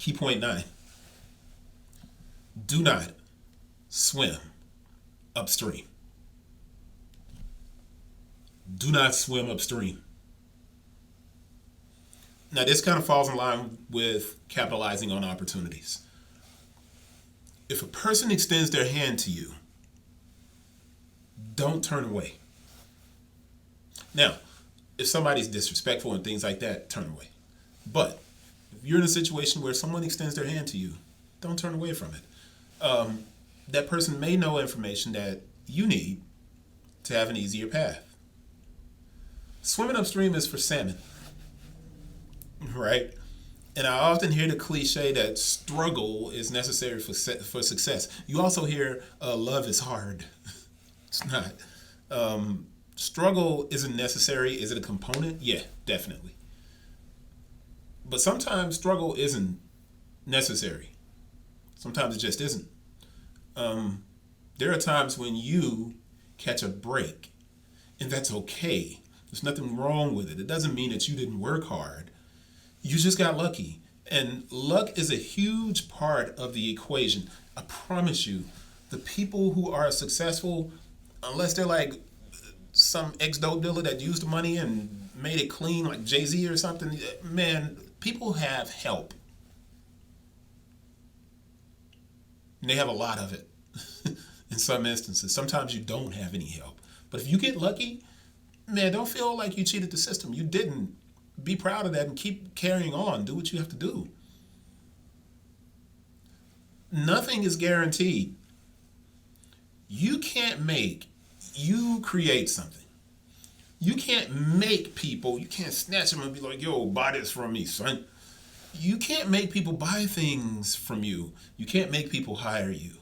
Key point 9. Do not swim upstream. Do not swim upstream. Now, this kind of falls in line with capitalizing on opportunities. If a person extends their hand to you, don't turn away. Now, if somebody's disrespectful and things like that, turn away. But if you're in a situation where someone extends their hand to you, don't turn away from it. That person may know information that you need to have an easier path. Swimming upstream is for salmon, right? And I often hear the cliche that struggle is necessary for success. You also hear love is hard. It's not. Struggle isn't necessary. Is it a component? Yeah, definitely. But sometimes struggle isn't necessary. Sometimes it just isn't. There are times when you catch a break, and that's okay. There's nothing wrong with it. It doesn't mean that you didn't work hard. You just got lucky. And luck is a huge part of the equation. I promise you, the people who are successful, unless they're like some ex-dope dealer that used the money and made it clean like Jay-Z or something, man, people have help. And they have a lot of it in some instances. Sometimes you don't have any help. But if you get lucky, man, don't feel like you cheated the system. You didn't. Be proud of that and keep carrying on. Do what you have to do. Nothing is guaranteed. You create something. You can't make people, you can't snatch them and be like, yo, buy this from me, son. You can't make people buy things from you. You can't make people hire you.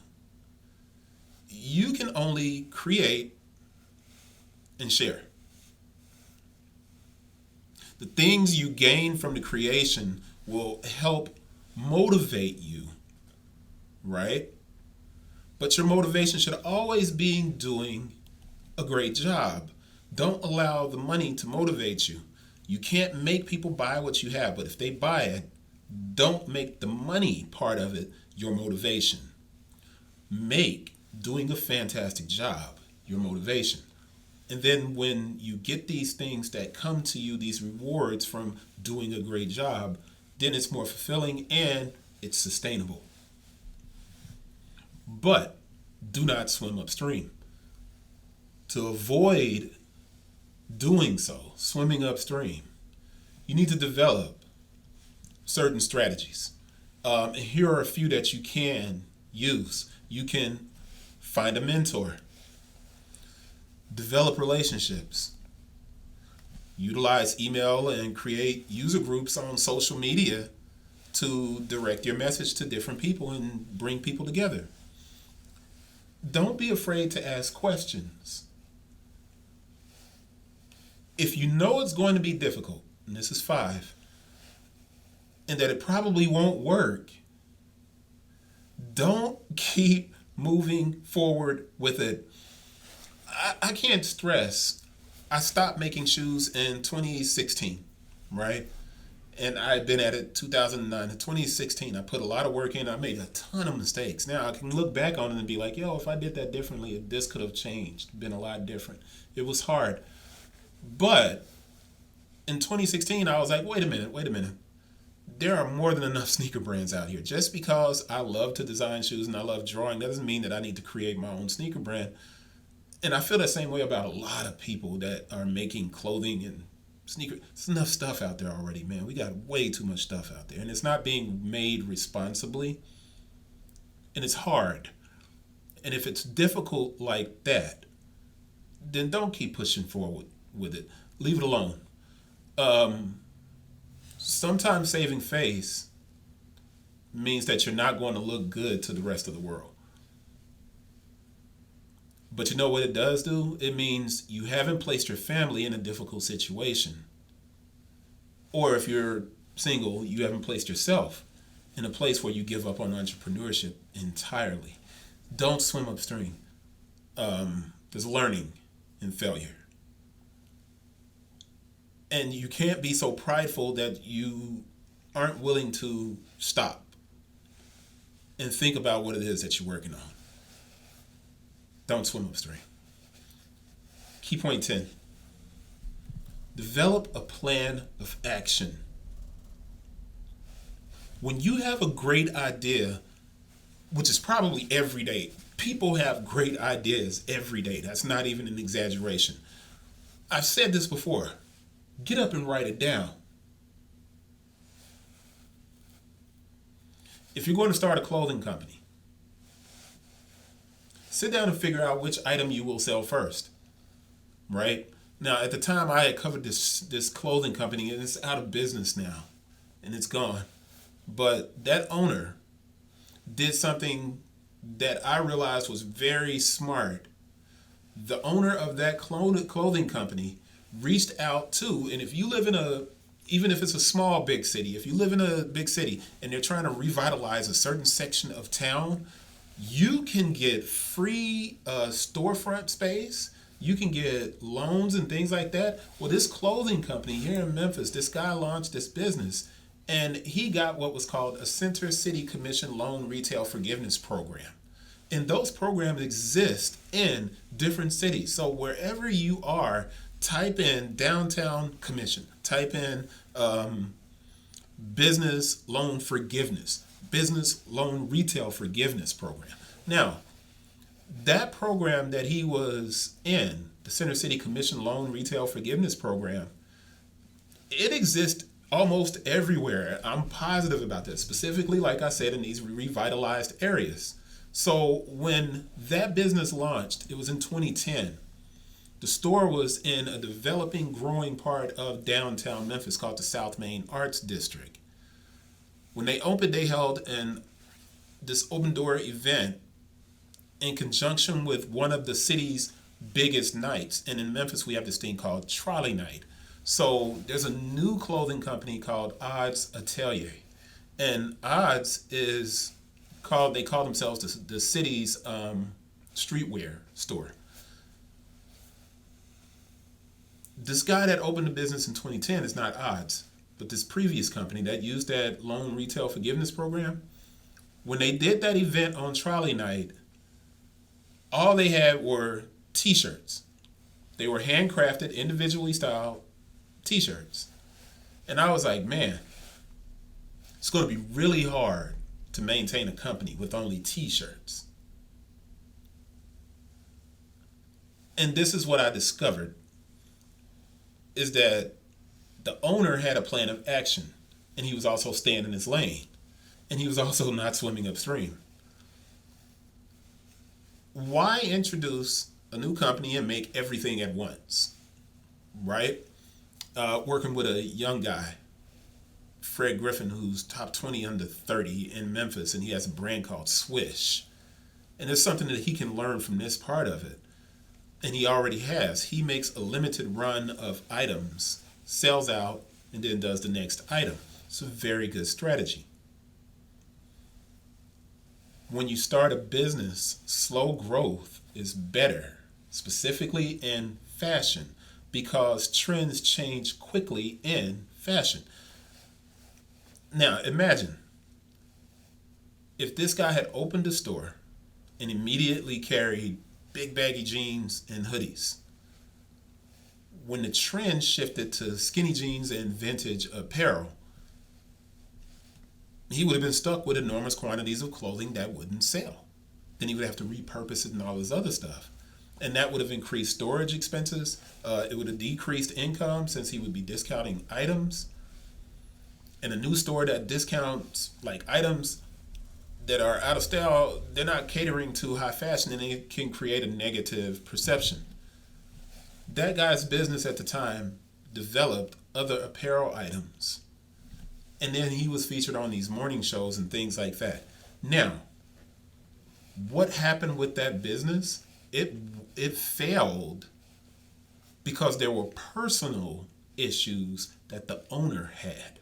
You can only create and share. The things you gain from the creation will help motivate you, right? But your motivation should always be doing a great job. Don't allow the money to motivate you. You can't make people buy what you have, but if they buy it, don't make the money part of it your motivation. Make doing a fantastic job your motivation. And then when you get these things that come to you, these rewards from doing a great job, then it's more fulfilling and it's sustainable. But do not swim upstream. To avoid doing so, swimming upstream, you need to develop certain strategies. And here are a few that you can use. You can find a mentor. Develop relationships. Utilize email and create user groups on social media to direct your message to different people and bring people together. Don't be afraid to ask questions. If you know it's going to be difficult, and this is 5, and that it probably won't work, don't keep moving forward with it. I can't stress. I stopped making shoes in 2016, right? And I've been at it 2009 to 2016. I put a lot of work in. I made a ton of mistakes. Now I can look back on it and be like, yo, if I did that differently, this could have changed, been a lot different. It was hard. But in 2016, I was like, wait a minute. There are more than enough sneaker brands out here. Just because I love to design shoes and I love drawing, that doesn't mean that I need to create my own sneaker brand. And I feel the same way about a lot of people that are making clothing and sneakers. There's enough stuff out there already, man. We got way too much stuff out there. And it's not being made responsibly. And it's hard. And if it's difficult like that, then don't keep pushing forward with it. Leave it alone. Sometimes saving face means that you're not going to look good to the rest of the world. But you know what it does do? It means you haven't placed your family in a difficult situation. Or if you're single, you haven't placed yourself in a place where you give up on entrepreneurship entirely. Don't swim upstream. There's learning in failure. And you can't be so prideful that you aren't willing to stop and think about what it is that you're working on. Don't swim upstream. Key point 10. Develop a plan of action. When you have a great idea, which is probably every day, people have great ideas every day. That's not even an exaggeration. I've said this before. Get up and write it down. If you're going to start a clothing company, sit down and figure out which item you will sell first, right? Now, at the time, I had covered this clothing company, and it's out of business now, and it's gone. But that owner did something that I realized was very smart. The owner of that clothing company reached out to, and if you live even if it's a small big city, if you live in a big city and they're trying to revitalize a certain section of town, you can get free storefront space. You can get loans and things like that. Well, this clothing company here in Memphis, this guy launched this business, and he got what was called a Center City Commission Loan Retail Forgiveness Program. And those programs exist in different cities. So wherever you are, type in downtown commission, type in business loan forgiveness, business loan retail forgiveness program. Now, that program that he was in, the Center City Commission Loan Retail Forgiveness Program, it exists almost everywhere. I'm positive about that, specifically, like I said, in these revitalized areas. So when that business launched, it was in 2010. The store was in a developing, growing part of downtown Memphis called the South Main Arts District. When they opened, they held this open door event in conjunction with one of the city's biggest nights. And in Memphis, we have this thing called Trolley Night. So there's a new clothing company called Odds Atelier. And Odds they call themselves the city's streetwear store. This guy that opened the business in 2010 is not Odds, but this previous company that used that loan retail forgiveness program. When they did that event on Trolley Night, all they had were t-shirts. They were handcrafted, individually styled t-shirts. And I was like, man, it's going to be really hard to maintain a company with only t-shirts. And this is what I discovered, is that the owner had a plan of action, and he was also staying in his lane, and he was also not swimming upstream. Why introduce a new company and make everything at once, right? Working with a young guy, Fred Griffin, who's top 20 under 30 in Memphis, and he has a brand called Swish. And there's something that he can learn from this part of it. And he already has. He makes a limited run of items, sells out, and then does the next item. It's a very good strategy. When you start a business, slow growth is better, specifically in fashion, because trends change quickly in fashion. Now, imagine if this guy had opened a store and immediately carried big baggy jeans and hoodies. When the trend shifted to skinny jeans and vintage apparel, he would have been stuck with enormous quantities of clothing that wouldn't sell. Then he would have to repurpose it and all this other stuff. And that would have increased storage expenses. It would have decreased income since he would be discounting items. And a new store that discounts like items that are out of style, they're not catering to high fashion, and it can create a negative perception. That guy's business at the time developed other apparel items. And then he was featured on these morning shows and things like that. Now, what happened with that business? It failed because there were personal issues that the owner had.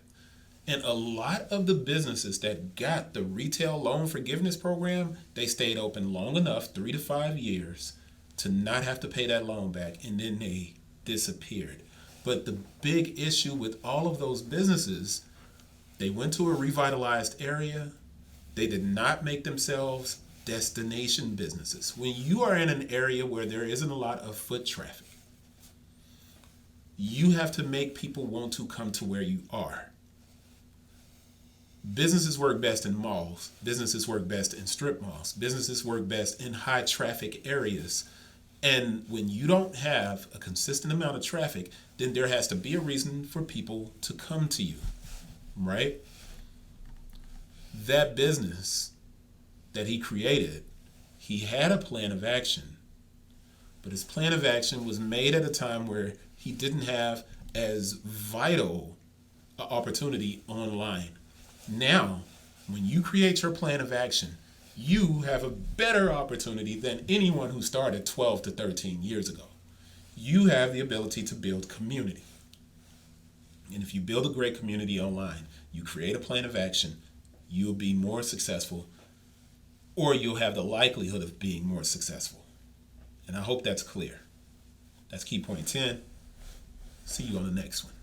And a lot of the businesses that got the retail loan forgiveness program, they stayed open long enough, 3 to 5 years, to not have to pay that loan back, and then they disappeared. But the big issue with all of those businesses, they went to a revitalized area, They did not make themselves destination businesses. When you are in an area where there isn't a lot of foot traffic, you have to make people want to come to where you are. Businesses work best in malls. Businesses work best in strip malls. Businesses work best in high traffic areas. And when you don't have a consistent amount of traffic, then there has to be a reason for people to come to you, right? That business that he created, he had a plan of action, but his plan of action was made at a time where he didn't have as vital an opportunity online. Now, when you create your plan of action, you have a better opportunity than anyone who started 12 to 13 years ago. You have the ability to build community. And if you build a great community online, you create a plan of action, you'll be more successful, or you'll have the likelihood of being more successful. And I hope that's clear. That's key point 10. See you on the next one.